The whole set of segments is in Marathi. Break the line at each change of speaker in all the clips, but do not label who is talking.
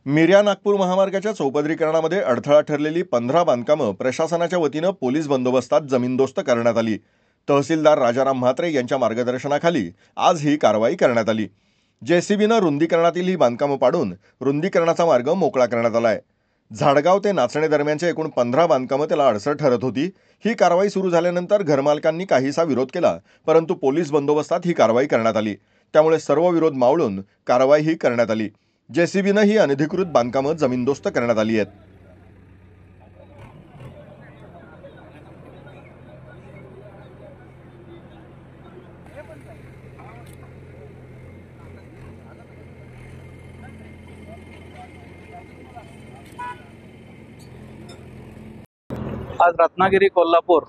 मिर्या नागपूर महामार्गाच्या चौपदरीकरणामध्ये अडथळा ठरलेली 15 बांधकामं प्रशासनाच्या वतीनं पोलीस बंदोबस्तात जमीनदोस्त करण्यात आली। तहसीलदार राजाराम म्हात्रे यांच्या मार्गदर्शनाखाली आज ही कारवाई करण्यात आली। जेसीबीनं रुंदीकरणातील ही बांधकामं पाडून रुंदीकरणाचा मार्ग मोकळा करण्यात आलाय। झाडगाव ते नाचणे दरम्यानच्या एकूण 15 बांधकामं त्याला अडसर ठरत होती। ही कारवाई सुरू झाल्यानंतर घरमालकांनी काहीसा विरोध केला, परंतु पोलीस बंदोबस्तात ही कारवाई करण्यात आली। त्यामुळे सर्व विरोध मावळून कारवाई ही करण्यात आली। जेसीबीनं ही अनधिकृत बांधकामं जमीनदोस्त करण्यात आली आहेत।
आज रत्नागिरी कोल्हापूर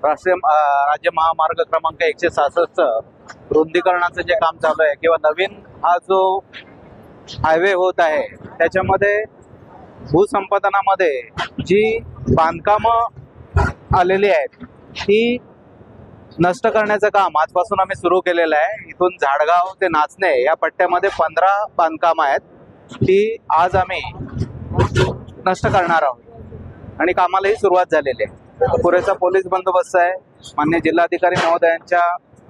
राज्य महामार्ग क्रमांक 166 रुंदीकरणाचं जे काम चालू आहे किंवा नवीन हा जो हायवे होत आहे त्याच्यामध्ये भूसंपादनामध्ये जी बांधकामं आलेली आहेत ती नष्ट करण्याचं काम आजपासून आम्ही सुरू केलेलं आहे। इथून झाडगाव ते नाचणे या पट्ट्यामध्ये 15 बांधकामं आहेत, ती आज आम्ही नष्ट करणार आहोत आणि कामालाही सुरुवात झालेली आहे। पुरेसा पोलीस बंदोबस्त आहे। माननीय जिल्हाधिकारी महोदयांच्या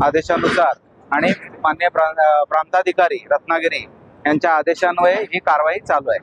आदेशानुसार आणि माननीय प्रांताधिकारी रत्नागिरी यांच्या आदेशान्वये ही कारवाई चालू आहे।